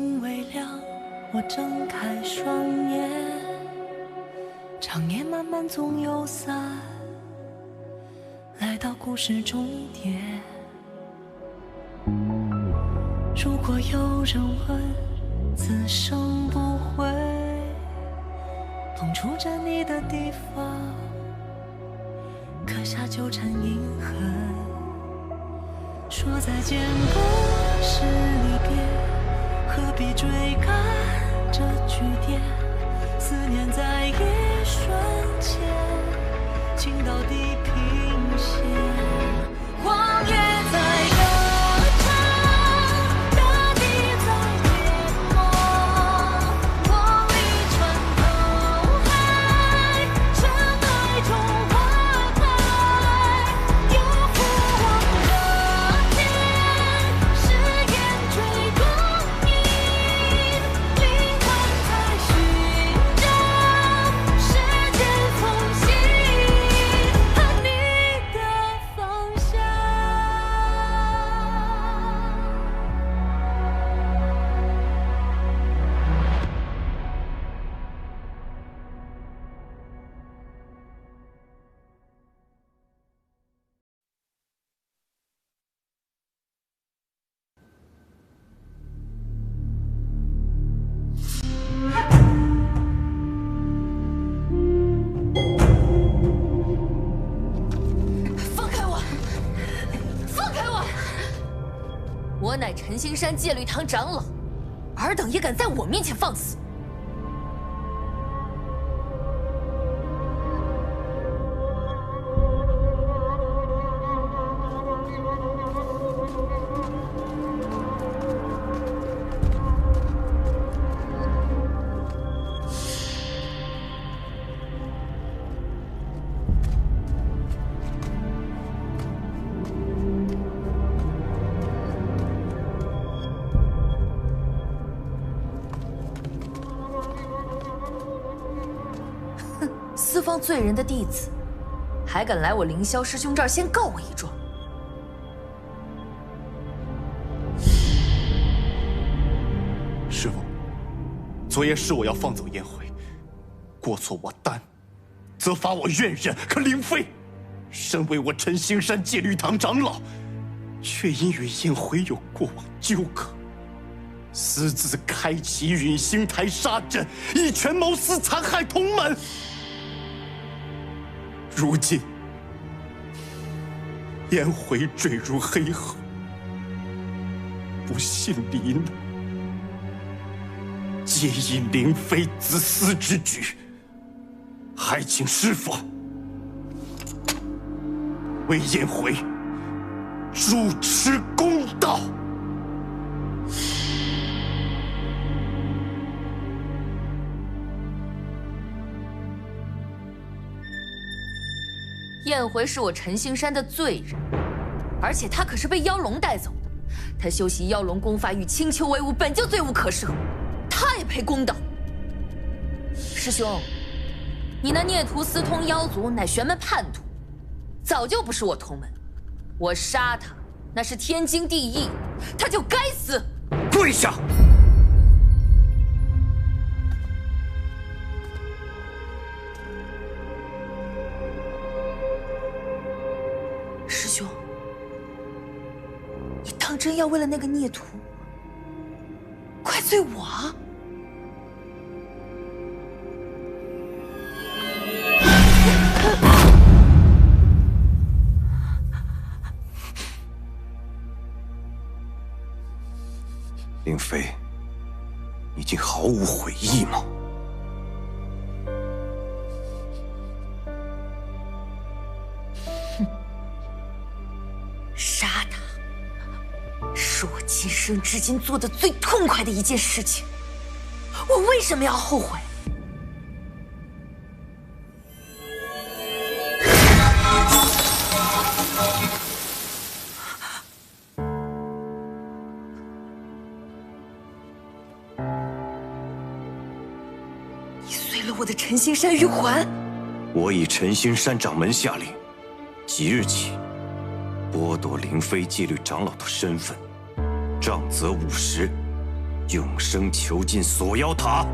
星微亮，我睁开双眼，长夜漫漫总有散，来到故事终点。如果有人问，此生不悔，碰触着你的地方，刻下纠缠印痕。说再见不是离别，何必追赶这句点？思念在一瞬间，情到地平线。荒野在歌唱，大地在淹没，我离穿透海，尘埃中花开，有复往的天，誓言追光阴，灵魂在寻找时间缝隙和你的方向。放开我！放开我！我乃陈星山戒律堂长老，尔等也敢在我面前放肆！私放罪人的弟子，还敢来我凌霄师兄这儿先告我一状？师父，昨夜是我要放走燕回，过错我担，责罚我愿忍。可灵妃，身为我陈星山戒律堂长老，却因与燕回有过往纠葛，私自开启允星台杀阵，一权谋私，残害同门。如今，燕回坠入黑河，不幸罹难，皆因灵妃自私之举，还请师父为燕回主持公道。燕回是我陈星山的罪人，而且他可是被妖龙带走的。他修习妖龙功法与青丘为伍，本就罪无可赦，他也配公道？师兄，你那孽徒私通妖族，乃玄门叛徒，早就不是我同门。我杀他，那是天经地义，他就该死。跪下！师兄，你当真要为了那个孽徒怪罪我？灵妃，你竟毫无悔意吗？杀他，是我今生至今做的最痛快的一件事情。我为什么要后悔？你碎了我的陈星山玉环。我以陈星山掌门下令，即日起剥夺灵妃戒律长老的身份，杖责50，永生囚禁锁妖塔。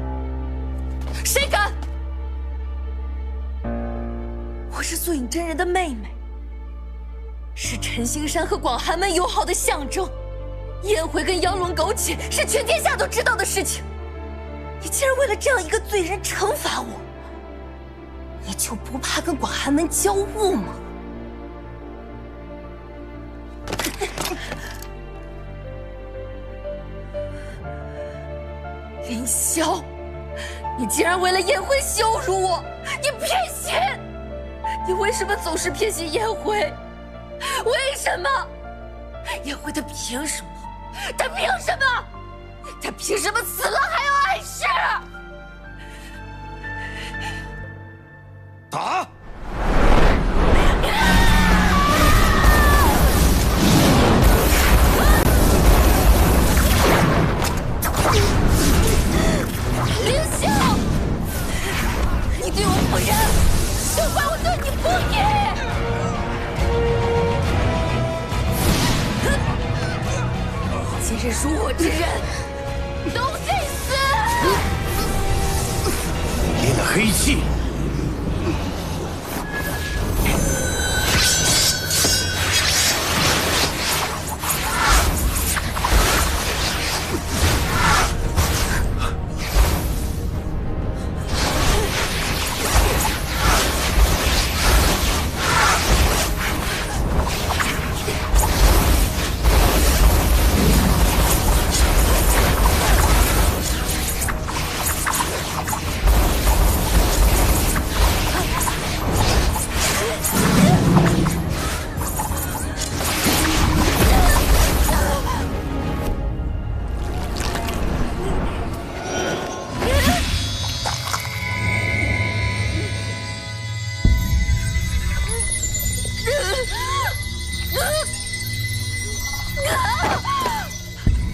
谁敢？我是素隐真人的妹妹，是陈星山和广寒门友好的象征。燕回跟妖龙苟且是全天下都知道的事情，你竟然为了这样一个罪人惩罚我，你就不怕跟广寒门交恶吗？凌霄，你竟然为了燕辉羞辱我！你偏心！你为什么总是偏心燕辉？为什么？燕辉他凭什么？他凭什么？他凭什么死了还要碍事？打！凌霄，你对我不仁，就怪我对你不义。今日辱我之人，都得死！练了黑气。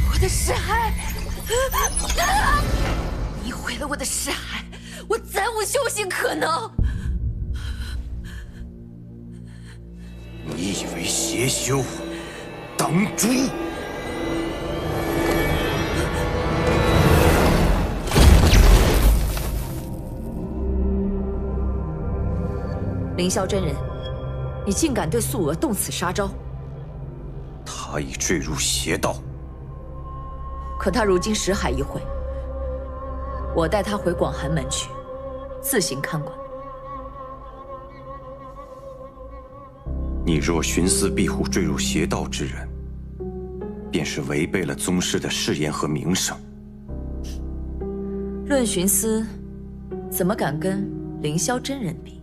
我的尸骸！你毁了我的尸骸，我再无修行可能。你以为邪修当诛？凌霄真人，你竟敢对素娥动此杀招！他已坠入邪道。可他如今识海一回，我带他回广寒门去，自行看管。你若徇私庇护坠入邪道之人，便是违背了宗师的誓言和名声。论徇私，怎么敢跟凌霄真人比？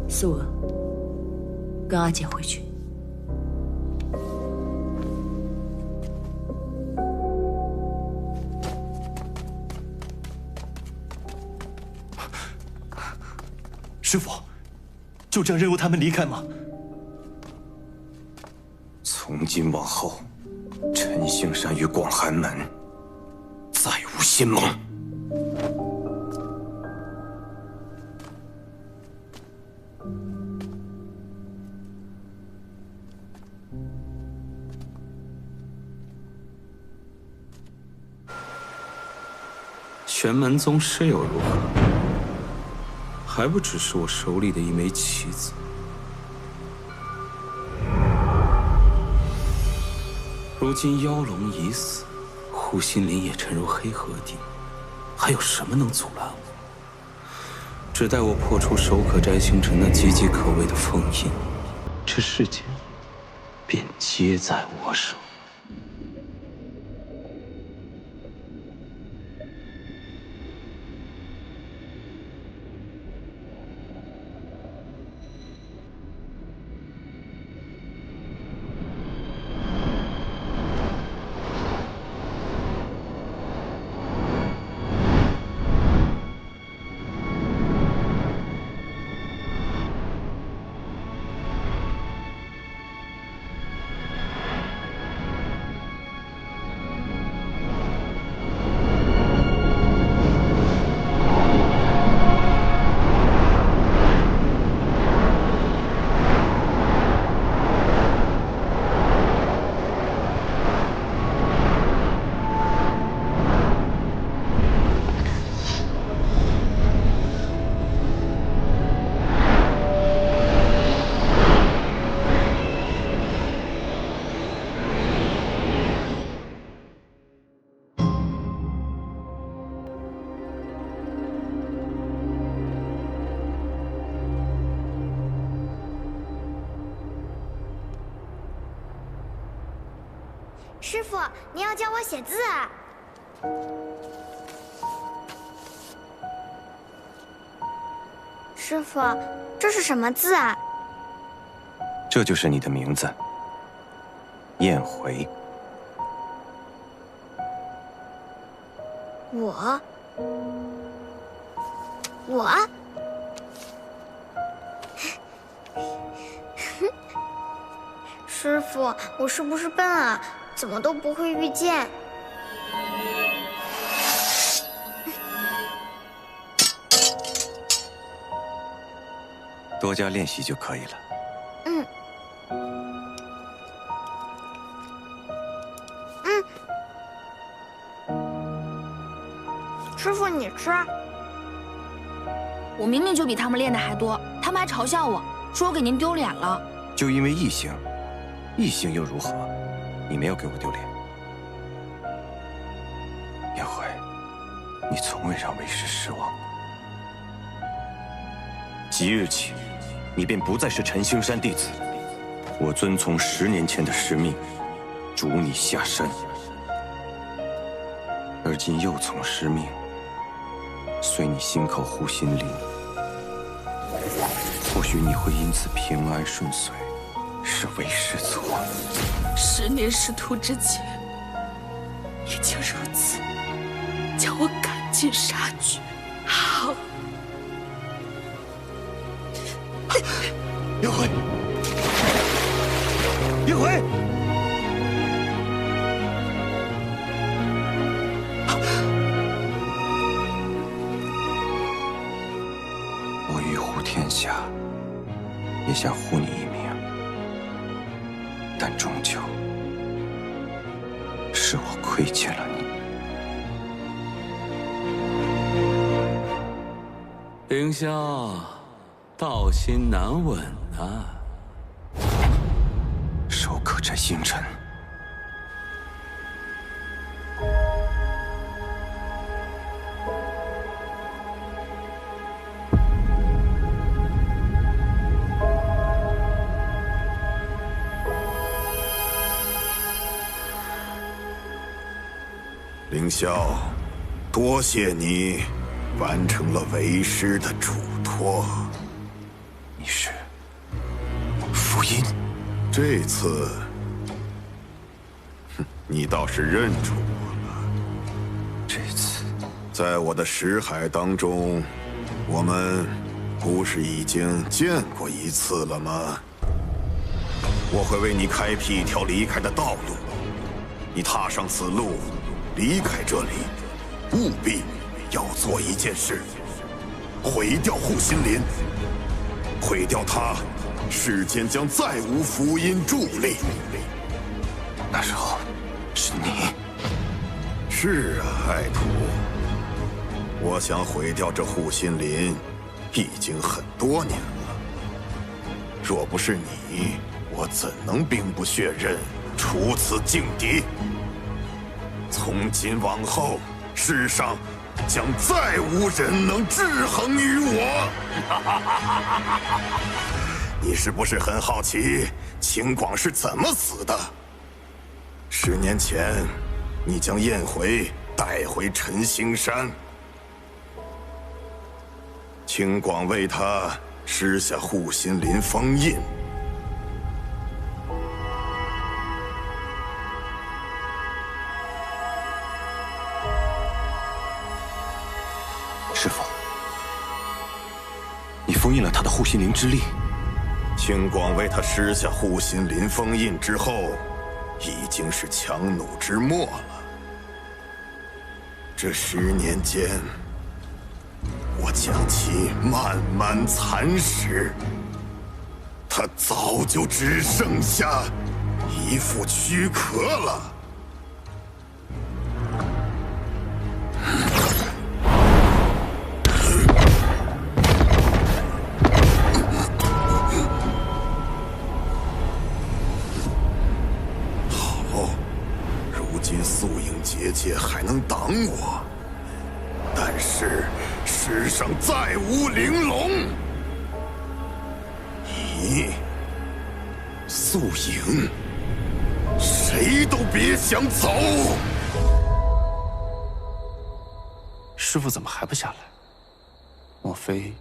素娥，跟阿姐回去。师父，就这样任由他们离开吗？从今往后，陈星山与广寒门再无仙盟。玄门宗师又如何？还不只是我手里的一枚棋子。如今妖龙已死，护心林也沉入黑河底，还有什么能阻拦我？只待我破除手可摘星辰那岌岌可危的封印，这世间便皆在我手。师傅，您要教我写字啊？师傅，这是什么字啊？这就是你的名字，燕回。我。师傅，我是不是笨啊？怎么都不会御剑？多加练习就可以了。师傅，你吃。我明明就比他们练的还多，他们还嘲笑我，说我给您丢脸了。就因为异性，异性又如何？你没有给我丢脸。燕回，你从未让为师失望过。即日起，你便不再是陈星山弟子。我遵从10年前的师命，逐你下山。而今又从师命，随你心口护心灵。或许你会因此平安顺遂，是为师错。10年师徒之情，已经如此，叫我赶尽杀绝。好。燕回，燕回。我欲护天下，也想护你一命，但终究是我亏欠了你。凌霄，道心难稳啊！手可摘星辰。凌霄，多谢你完成了为师的嘱托。你是福音？这次，你倒是认出我了。这次，在我的识海当中，我们不是已经见过一次了吗？我会为你开辟一条离开的道路。你踏上此路，离开这里，务必要做一件事：毁掉护心林。毁掉它，世间将再无福音助力。那时候，是你。是啊，爱徒。我想毁掉这护心林，已经很多年了。若不是你，我怎能兵不血刃，除此劲敌？从今往后，世上将再无人能制衡于我。你是不是很好奇秦广是怎么死的？10年前，你将燕回带回陈星山，秦广为他施下护心林封印。师父，你封印了他的护心灵之力。秦广为他施下护心林封印之后，已经是强弩之末了。这10年间，我将其慢慢蚕食，他早就只剩下一副躯壳了。素影结界还能挡我，但是世上再无玲珑。你，素影，谁都别想走！师傅怎么还不下来？莫非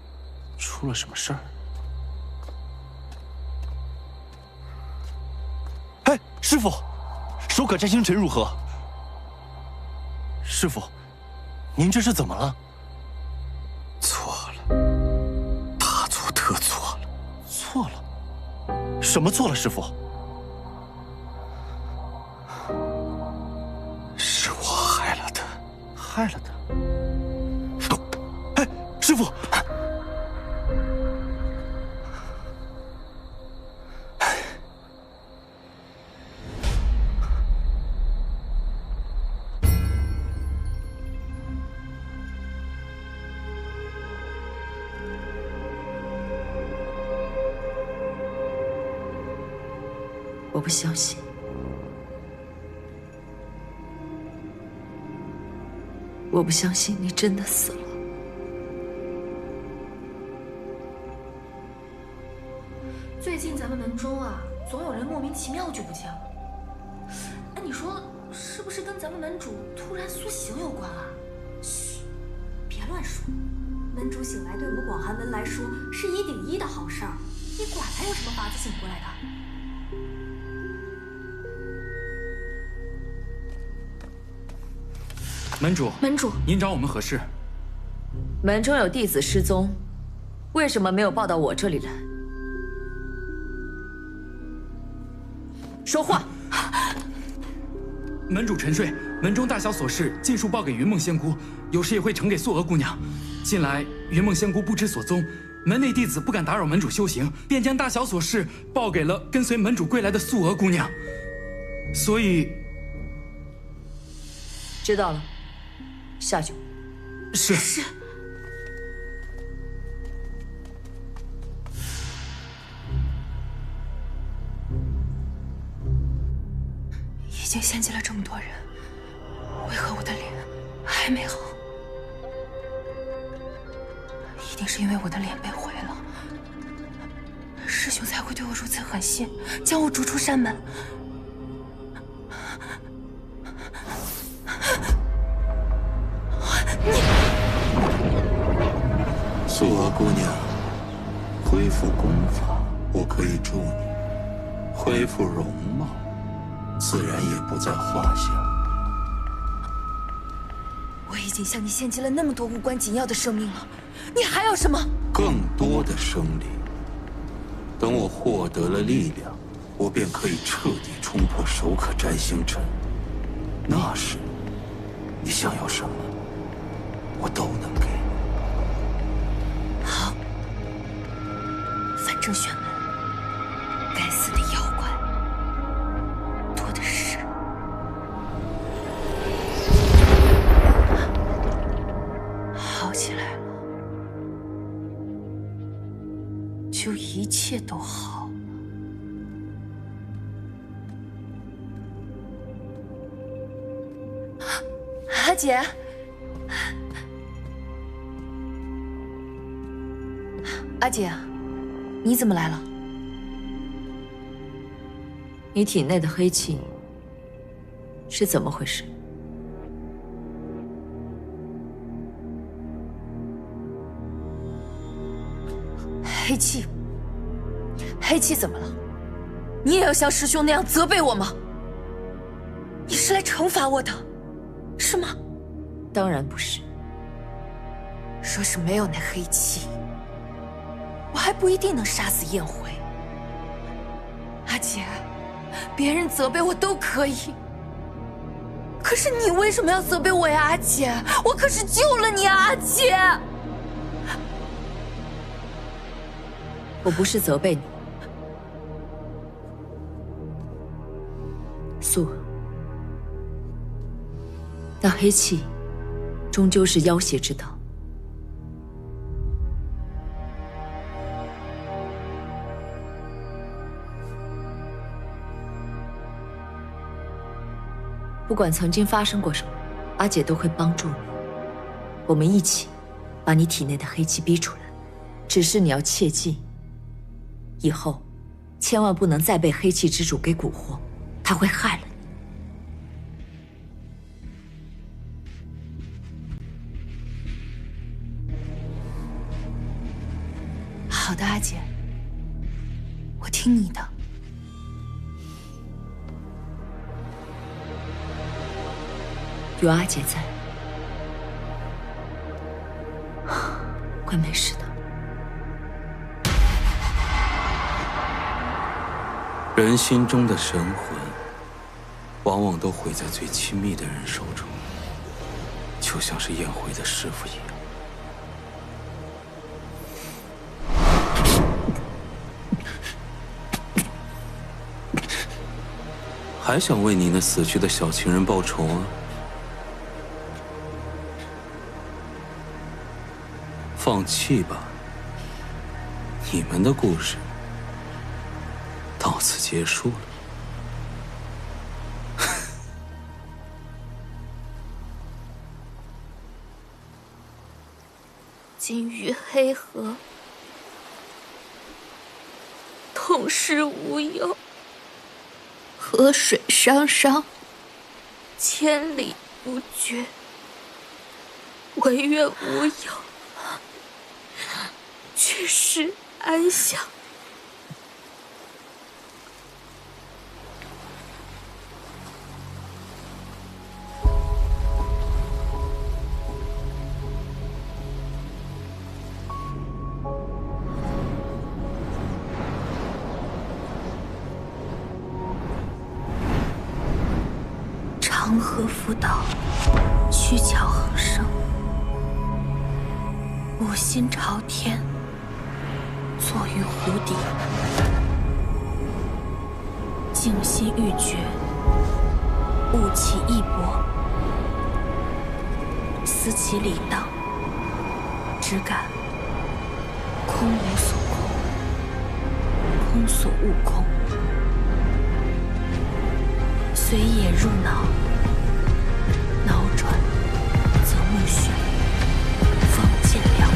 出了什么事儿？哎，师傅，手可摘星辰如何？师傅，您这是怎么了？错了，大错特错了。错了？什么错了，师傅？是我害了他。害了他？哎，师傅！我不相信。我不相信你真的死了。最近咱们门中啊，总有人莫名其妙就不见了。哎，你说是不是跟咱们门主突然苏醒有关啊？嘘，别乱说。门主醒来对我们广寒门来说是1顶1的好事儿，你管他有什么法子醒过来的？门主，门主，您找我们何事？门中有弟子失踪，为什么没有报到我这里来？说话！门主沉睡，门中大小琐事尽数报给云梦仙姑，有时也会呈给素娥姑娘。近来云梦仙姑不知所踪，门内弟子不敢打扰门主修行，便将大小琐事报给了跟随门主归来的素娥姑娘。所以，知道了，下去。是。已经献祭了这么多人，为何我的脸还没好？一定是因为我的脸被毁了，师兄才会对我如此狠心，将我逐出山门。素娥姑娘，恢复功法，我可以助你；恢复容貌，自然也不在话下。我已经向你献祭了那么多无关紧要的生命了，你还要什么？更多的生灵。等我获得了力量，我便可以彻底冲破手可摘星辰。那时，你想要什么，我都能给。好，反正玄门，该死的妖怪多的是。好起来了，就一切都好了。阿姐。阿姐，你怎么来了？你体内的黑气是怎么回事？黑气？黑气怎么了？你也要像师兄那样责备我吗？你是来惩罚我的，是吗？当然不是。若是没有那黑气，我还不一定能杀死燕回。阿姐，别人责备我都可以，可是你为什么要责备我呀，阿姐？我可是救了你啊，阿姐！我不是责备你，素娥，那黑气终究是妖邪之道。不管曾经发生过什么，阿姐都会帮助你。我们一起把你体内的黑气逼出来。只是你要切记，以后千万不能再被黑气之主给蛊惑，他会害了你。姐，我听你的。有阿姐在，会没事的。人心中的神魂，往往都毁在最亲密的人手中，就像是宴会的师傅一样。还想为你那死去的小情人报仇啊？放弃吧，你们的故事到此结束了。今于黑河，同是无有。河水汤汤，千里不绝，唯愿无有，去世安详。长河浮岛，曲桥横生，五心朝天，坐于湖底，静心欲绝，悟其意博，思其理当，只感空无所空，空所悟空，随也入脑。脑转则目眩，方见良物。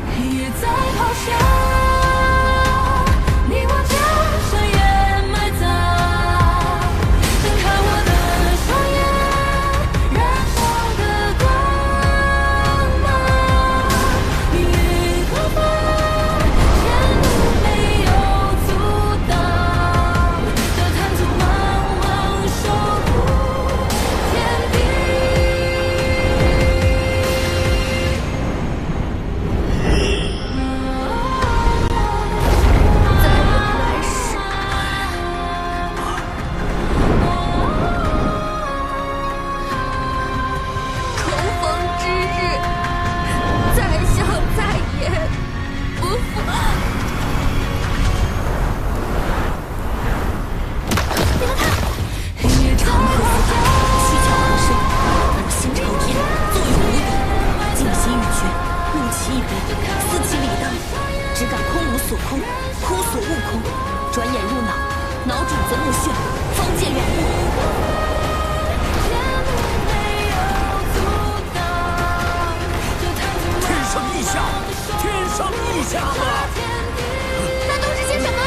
黑夜在咆哮，你我将深夜埋葬。睁开我的双眼，燃烧的光芒。命运何方？前路没有阻挡。这坦途茫茫，守护天地。再有来世，重逢之日，再想再言不负。黑夜长河浮岛，曲桥横生，五心朝天，坐于湖底，静心欲绝，悟其意博，思其理当，只感空无所空，空所悟空，转眼入脑，脑转则目眩，方见远物。天上异象，天上异象啊！那都是些什么？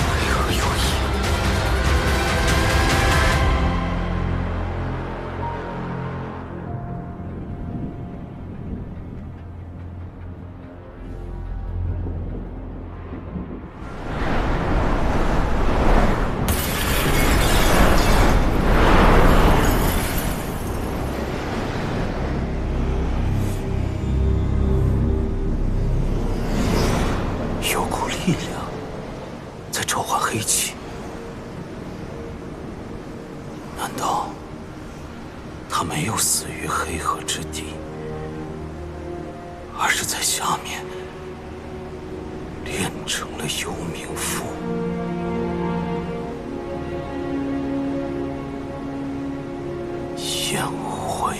为何有意？有股力量在召唤黑气，难道他没有死于黑河之底，而是在下面练成了幽冥符？宴会。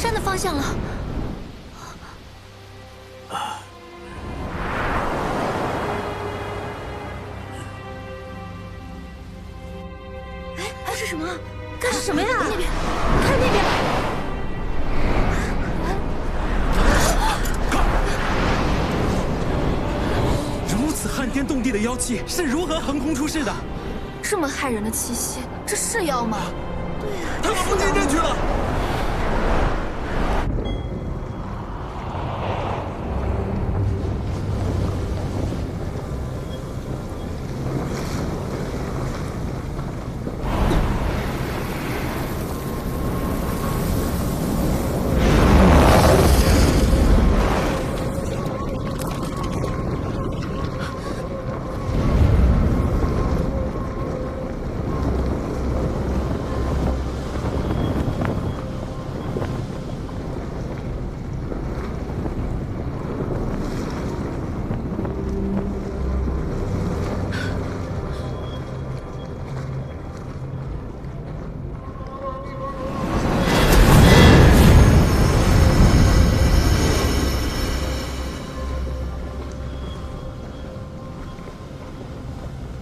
山的方向了。哎，这是什么？干什么呀？那边，看那边！如此撼天动地的妖气是如何横空出世的？这么骇人的气息，这是妖吗？对呀，他们不进阵去了。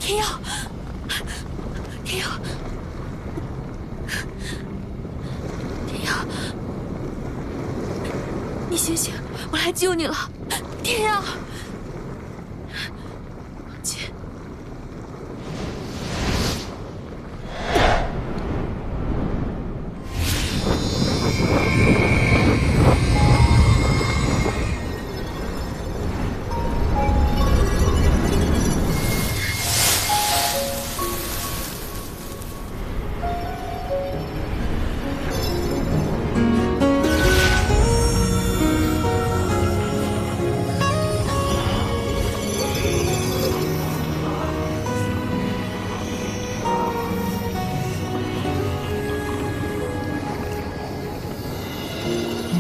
天耀，天耀，天耀，你醒醒，我来救你了，天耀。姐，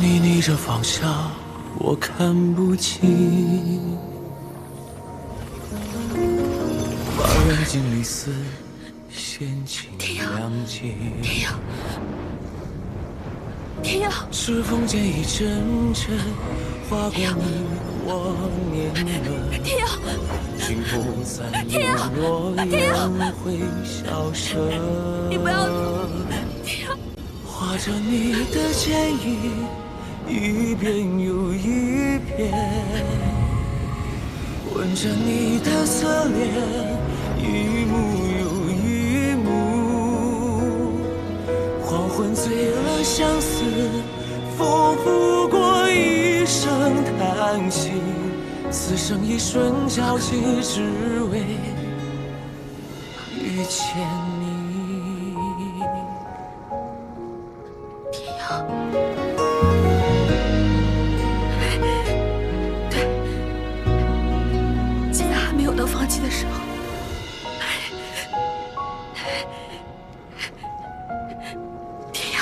你逆着方向，我看不清。花园经历丝，闲情两景。天耀，天耀，指缝间一阵阵划过你我年轮。天耀，心不再懦弱，烟会消失。你不要走，天耀。画着你的剪影，一遍又一遍，闻着你的侧脸，一幕又一幕。黄昏醉了相思，风拂过一声叹息，此生一瞬交集，只为遇见你。放弃的时候，天耀，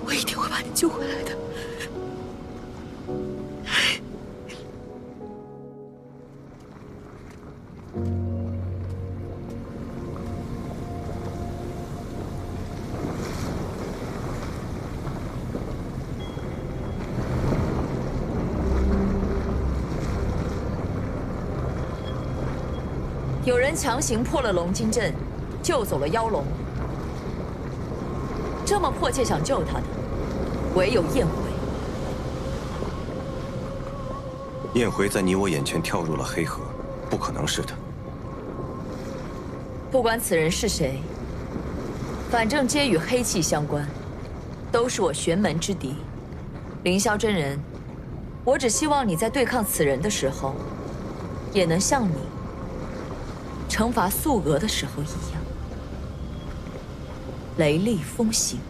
我一定会把你救回来的。有人强行破了龙金阵，救走了妖龙。这么迫切想救他的，唯有燕回。燕回在你我眼前跳入了黑河，不可能是他。不管此人是谁，反正皆与黑气相关，都是我玄门之敌。凌霄真人，我只希望你在对抗此人的时候，也能像你惩罚素娥的时候一样，雷厉风行。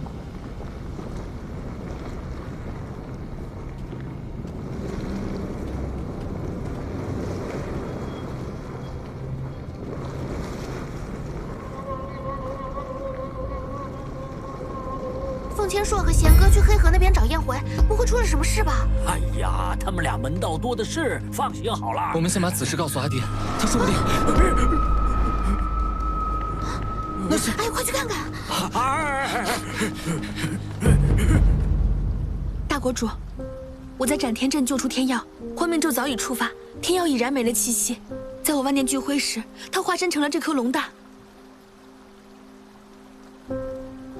凤千硕和贤哥去黑河那边找燕回，不会出了什么事吧？哎呀，他们俩门道多的是，放心好了。我们先把此事告诉阿爹，他说不定。那是……哎，快去看看！大国主，我在斩天阵救出天耀，幻命咒早已触发，天耀已然没了气息。在我万念俱灰时，他化身成了这颗龙蛋。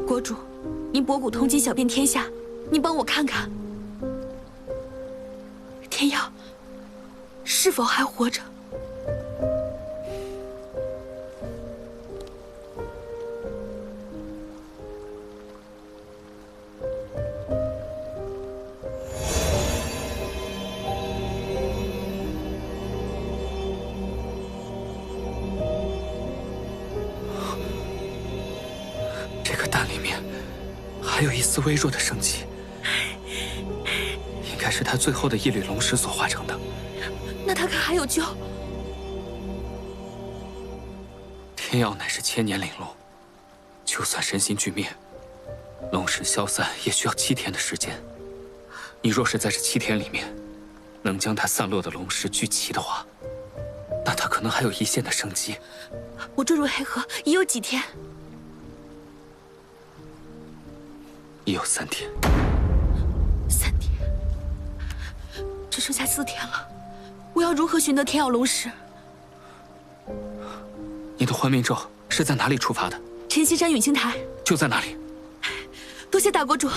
国主，您博古通今，晓遍天下，您帮我看看，天耀是否还活着？这个蛋里面还有一丝微弱的生机，应该是他最后的一缕龙石所化成的。那他可还有救？天耀乃是千年灵龙，就算身心俱灭，龙石消散也需要7天的时间。你若是在这7天里面，能将他散落的龙石聚齐的话，那他可能还有一线的生机。我坠入黑河已有几天？已有3天。3天，只剩下4天了。我要如何寻得天耀龙石？你的幻命咒是在哪里触发的？晨曦山陨星台就在那里。多谢大国主。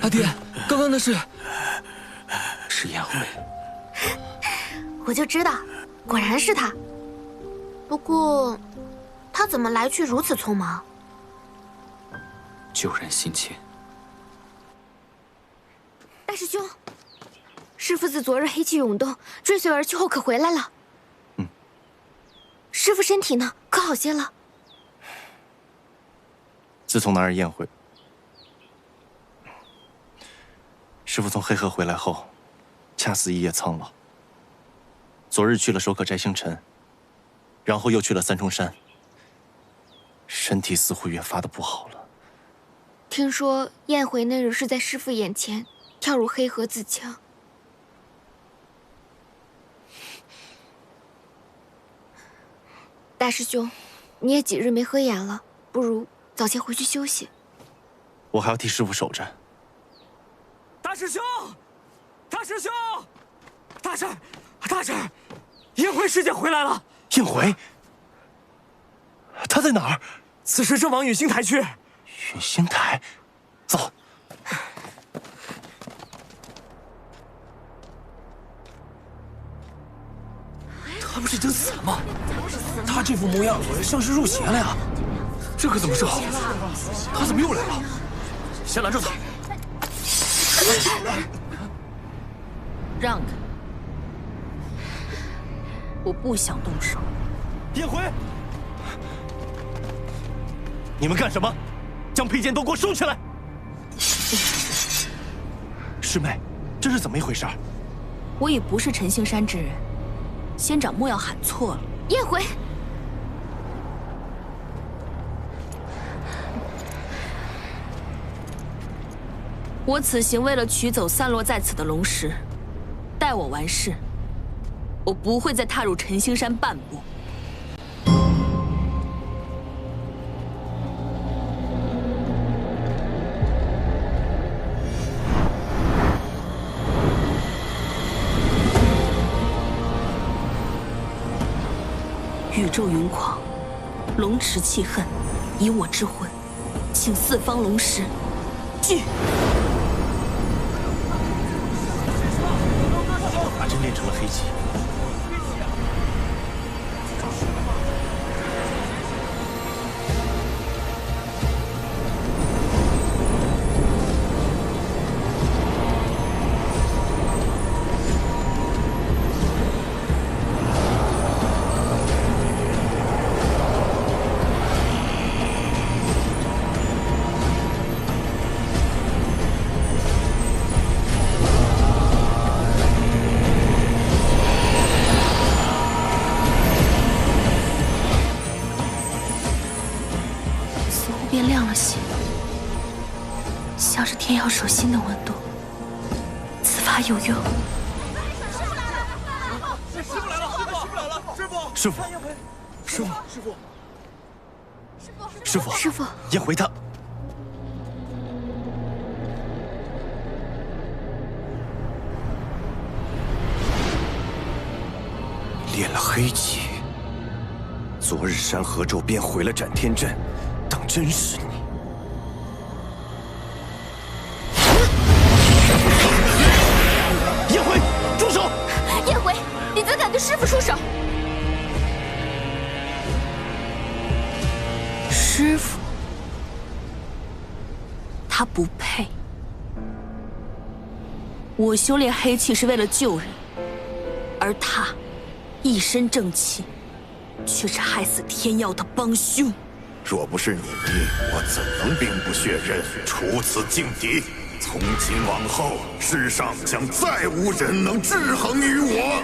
阿爹，刚刚那是燕辉。我就知道，果然是他。不过，他怎么来去如此匆忙？救人心切。大师兄，师父自昨日黑气涌动，追随而去后可回来了。师父身体呢？可好些了？自从那日宴会，师父从黑河回来后，恰似一夜苍老。昨日去了守可摘星辰，然后又去了三重山，身体似乎越发的不好了。听说宴会那日是在师父眼前跳入黑河自强。大师兄，你也几日没合眼了，不如早些回去休息。我还要替师父守着。大师兄，大师兄，大婶，大婶，宴会师姐回来了。宴会？他在哪儿？此时正往陨星台去。陨星台，走。他不是已经死了吗？他这副模样像是入邪了呀！这可怎么是好？他怎么又来了？先拦住他！让开！我不想动手。宴会，你们干什么？将佩剑都给我收起来！师妹，这是怎么一回事？我已不是陈星山之人，仙长莫要喊错了。宴会，我此行为了取走散落在此的龙石，待我完事，我不会再踏入陈星山半步。宇宙云狂，龙池气恨，以我之魂，请四方龙石聚。还真练成了黑气。变亮了些，像是天耀手心的温度。此法有用。师傅，师傅，燕回他。练了黑气，昨日山河咒便毁了斩天阵，当真是你？燕回，住手！燕回，你怎敢对师傅出手？师傅，他不配。我修炼黑气是为了救人，而他一身正气，却是害死天耀的帮凶。若不是你，我怎能兵不血刃，除此劲敌？从今往后，世上将再无人能制衡于我。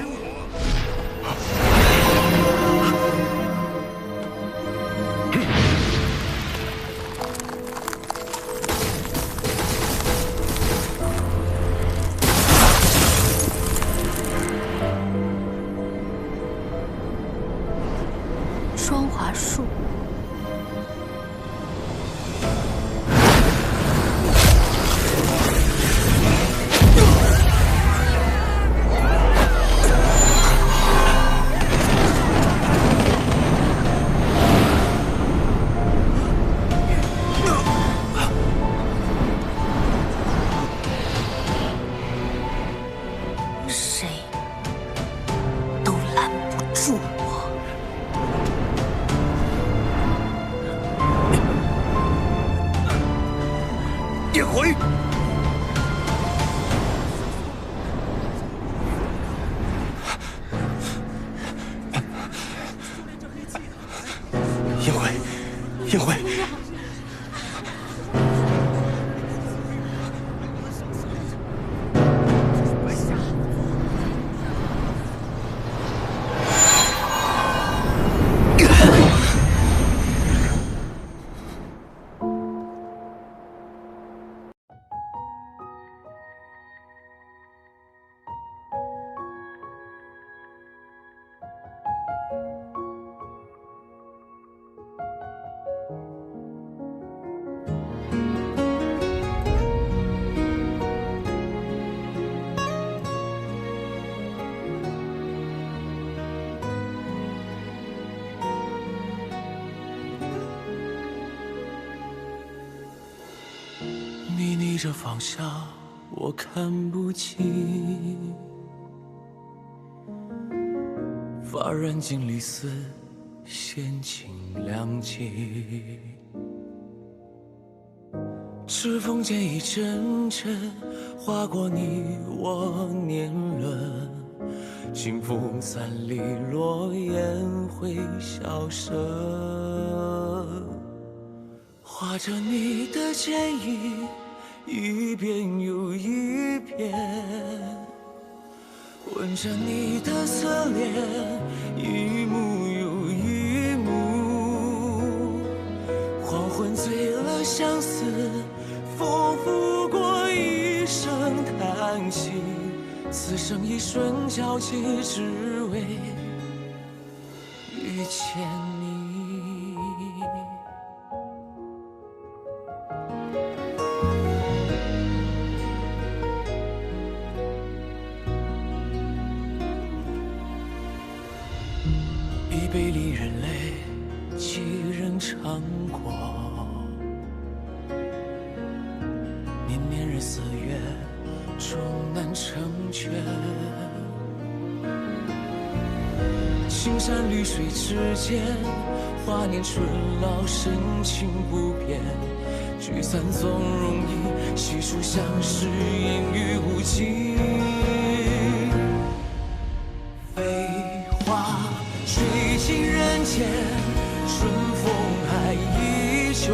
双华术。谁都拦不住我。燕回，燕回，燕回。你逆着方向，我看不清。发染尽离丝，闲情两极。指缝间一阵阵划过你我年轮，清风散离，落雁会消失。画着你的剪影，一遍又一遍，吻着你的侧脸，一幕又一幕。黄昏醉了相思，风拂过一声叹息，此生一瞬交集，只为遇见你。一杯离人泪，几人尝过？年年日思月，终难成全。青山绿水之间，华年春老，深情不变。聚散总容易，细数相识，烟雨无尽。飞花吹尽人间，春风还依旧。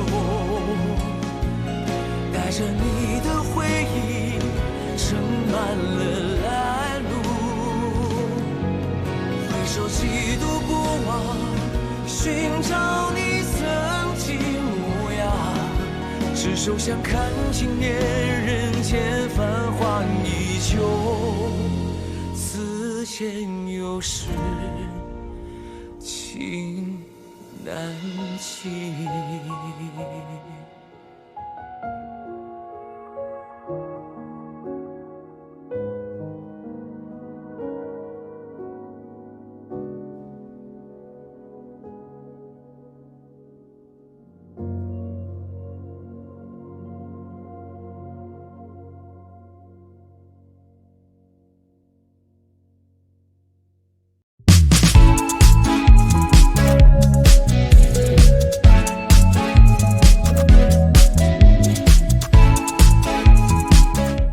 带着你的回忆，盛满了来路。回首几度不忘，寻找你曾经模样。执手相看经年，人间繁华依旧，此间有时情难弃。